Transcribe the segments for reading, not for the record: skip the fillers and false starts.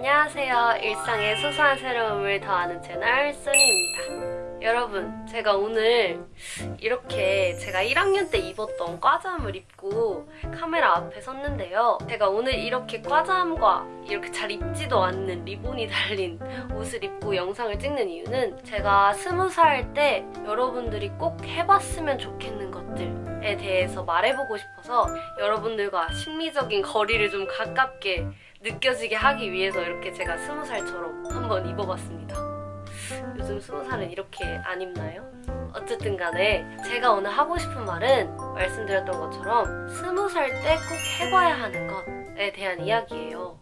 안녕하세요. 일상의 소소한 새로움을 더하는 채널 써니입니다. 여러분, 제가 오늘 이렇게 제가 1학년 때 입었던 과잠을 입고 카메라 앞에 섰는데요. 제가 오늘 이렇게 과잠과 이렇게 잘 입지도 않는 리본이 달린 옷을 입고 영상을 찍는 이유는 제가 20살 때 여러분들이 꼭 해봤으면 좋겠는 것들에 대해서 말해보고 싶어서 여러분들과 심리적인 거리를 좀 가깝게 느껴지게 하기 위해서 이렇게 제가 20살처럼 한번 입어봤습니다. 요즘 20살은 이렇게 안 입나요? 어쨌든 간에 제가 오늘 하고 싶은 말은 말씀드렸던 것처럼 20살 때 꼭 해봐야 하는 것에 대한 이야기예요.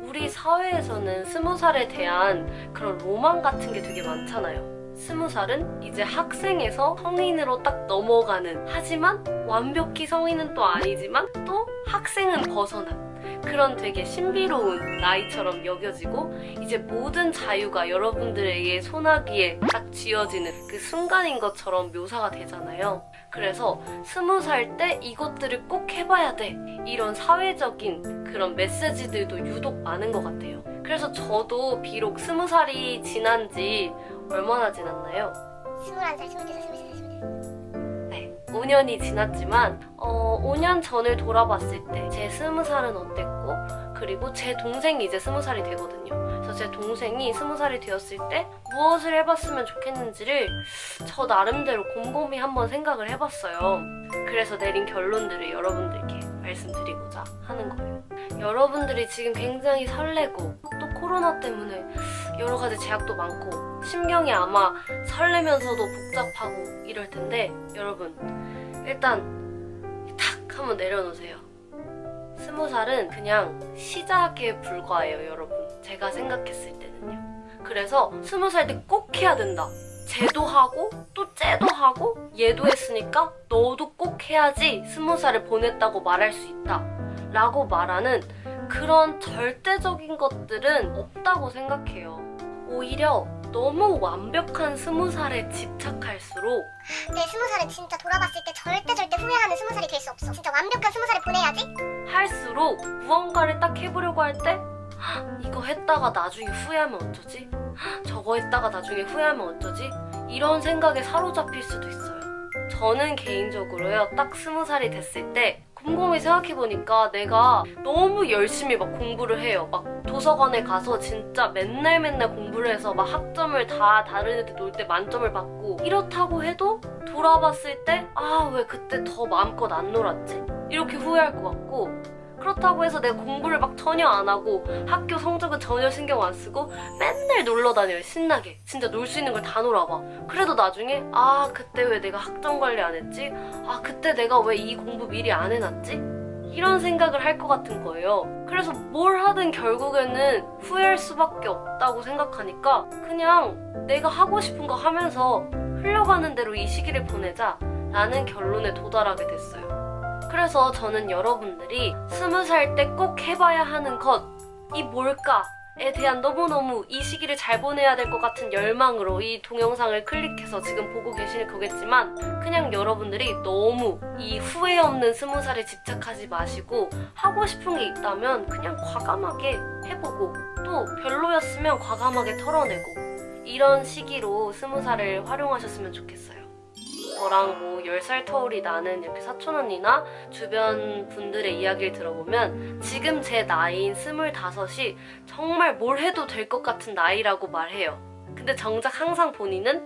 우리 사회에서는 20살에 대한 그런 로망 같은 게 되게 많잖아요. 20살은 이제 학생에서 성인으로 딱 넘어가는, 하지만 완벽히 성인은 또 아니지만 또 학생은 벗어난 그런 되게 신비로운 나이처럼 여겨지고 이제 모든 자유가 여러분들에게 소나기에 딱 쥐어지는 그 순간인 것처럼 묘사가 되잖아요. 그래서 20살 때 이것들을 꼭 해봐야 돼, 이런 사회적인 그런 메시지들도 유독 많은 것 같아요. 그래서 저도 비록 20살이 지난 지 얼마나 지났나요? 21살, 22살, 23살. 네, 5년이 지났지만 5년 전을 돌아봤을 때 제 20살은 어땠고, 그리고 제 동생이 이제 20살이 되거든요. 그래서 제 동생이 20살이 되었을 때 무엇을 해봤으면 좋겠는지를 저 나름대로 곰곰이 한번 생각을 해봤어요. 그래서 내린 결론들을 여러분들께 말씀드리고자 하는 거예요. 여러분들이 지금 굉장히 설레고 또 코로나 때문에 여러 가지 제약도 많고 심경이 아마 설레면서도 복잡하고 이럴 텐데, 여러분 일단 탁 한번 내려놓으세요. 20살은 그냥 시작에 불과해요, 여러분. 제가 생각했을 때는요. 그래서 20살 때 꼭 해야 된다, 쟤도 하고 또 쟤도 하고 얘도 했으니까 너도 꼭 해야지 20살을 보냈다고 말할 수 있다 라고 말하는 그런 절대적인 것들은 없다고 생각해요. 오히려 너무 완벽한 20살에 집착할수록 내 20살은 진짜 돌아봤을 때 절대 후회하는 20살이 될 수 없어. 진짜 완벽한 20살을 보내야지. 할수록 무언가를 딱 해보려고 할 때 이거 했다가 나중에 후회하면 어쩌지? 저거 했다가 나중에 후회하면 어쩌지? 이런 생각에 사로잡힐 수도 있어요. 저는 개인적으로요, 딱 20살이 됐을 때 곰곰이 생각해보니까 내가 너무 열심히 막 공부를 해요. 막 도서관에 가서 진짜 맨날 공부를 해서 막 학점을 다 다른 애들 놀 때 만점을 받고, 이렇다고 해도 돌아봤을 때 왜 그때 더 마음껏 안 놀았지? 이렇게 후회할 것 같고, 그렇다고 해서 내가 공부를 막 전혀 안 하고 학교 성적은 전혀 신경 안 쓰고 맨날 놀러 다녀요, 신나게. 진짜 놀 수 있는 걸 다 놀아봐. 그래도 나중에 그때 왜 내가 학점 관리 안 했지? 그때 내가 왜 이 공부 미리 안 해놨지? 이런 생각을 할 것 같은 거예요. 그래서 뭘 하든 결국에는 후회할 수밖에 없다고 생각하니까 그냥 내가 하고 싶은 거 하면서 흘러가는 대로 이 시기를 보내자 라는 결론에 도달하게 됐어요. 그래서 저는 여러분들이 20살 때 꼭 해봐야 하는 것이 뭘까에 대한 너무너무 이 시기를 잘 보내야 될 것 같은 열망으로 이 동영상을 클릭해서 지금 보고 계실 거겠지만, 그냥 여러분들이 너무 이 후회 없는 20살에 집착하지 마시고 하고 싶은 게 있다면 그냥 과감하게 해보고, 또 별로였으면 과감하게 털어내고, 이런 시기로 20살을 활용하셨으면 좋겠어요. 저랑 뭐 10살 터울이 나는 이렇게 사촌언니나 주변 분들의 이야기를 들어보면 지금 제 나이인 25이 정말 뭘 해도 될 것 같은 나이라고 말해요. 근데 정작 항상 본인은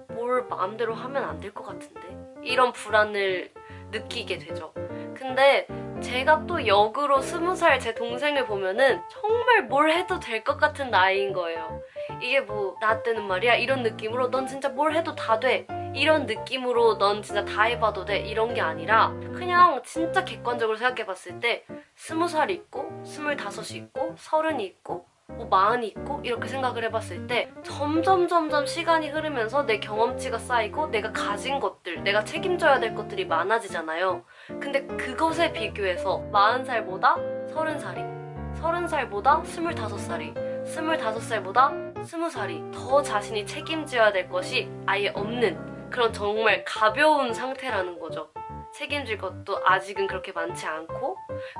뭘 마음대로 하면 안 될 것 같은데, 이런 불안을 느끼게 되죠. 근데 제가 또 역으로 20살 제 동생을 보면은 정말 뭘 해도 될 것 같은 나이인 거예요. 이게 뭐 나 때는 말이야 이런 느낌으로 넌 진짜 뭘 해도 다 돼, 이런 느낌으로 넌 진짜 다 해봐도 돼, 이런 게 아니라 그냥 진짜 객관적으로 생각해봤을 때 20살이 있고 25이 있고 30이 있고 뭐 40이 있고 이렇게 생각을 해봤을 때 점점 시간이 흐르면서 내 경험치가 쌓이고 내가 가진 것들, 내가 책임져야 될 것들이 많아지잖아요. 근데 그것에 비교해서 40살보다 30살이, 30살보다 25살이, 25살보다 20살이 더 자신이 책임져야 될 것이 아예 없는 그런 정말 가벼운 상태라는 거죠. 책임질 것도 아직은 그렇게 많지 않고,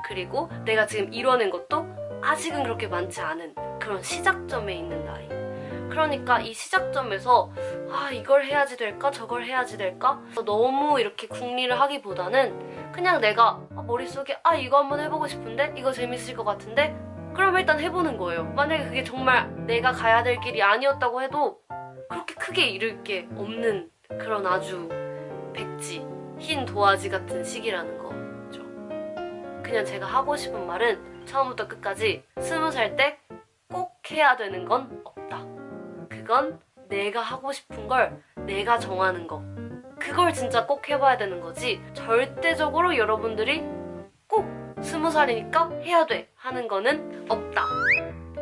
그리고 내가 지금 이뤄낸 것도 아직은 그렇게 많지 않은 그런 시작점에 있는 나이. 그러니까 이 시작점에서 이걸 해야지 될까 저걸 해야지 될까 너무 이렇게 궁리를 하기보다는 그냥 내가 머릿속에 이거 한번 해보고 싶은데 이거 재밌을 것 같은데 그럼 일단 해보는 거예요. 만약에 그게 정말 내가 가야 될 길이 아니었다고 해도 그렇게 크게 잃을 게 없는 그런 아주 백지, 흰 도화지 같은 시기라는 거죠. 그냥 제가 하고 싶은 말은 처음부터 끝까지 20살 때 꼭 해야 되는 건 없다. 그건 내가 하고 싶은 걸 내가 정하는 거. 그걸 진짜 꼭 해봐야 되는 거지. 절대적으로 여러분들이 꼭 20살이니까 해야 돼 하는 거는 없다.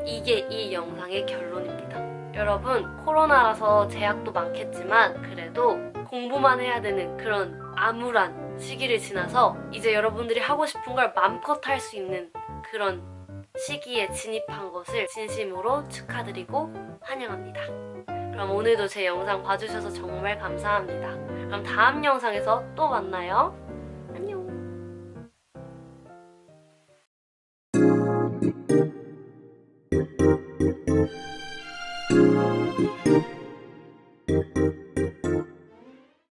이게 이 영상의 결론입니다. 여러분, 코로나라서 제약도 많겠지만 그래도 공부만 해야 되는 그런 암울한 시기를 지나서 이제 여러분들이 하고 싶은 걸 맘껏 할 수 있는 그런 시기에 진입한 것을 진심으로 축하드리고 환영합니다. 그럼 오늘도 제 영상 봐주셔서 정말 감사합니다. 그럼 다음 영상에서 또 만나요. 안녕.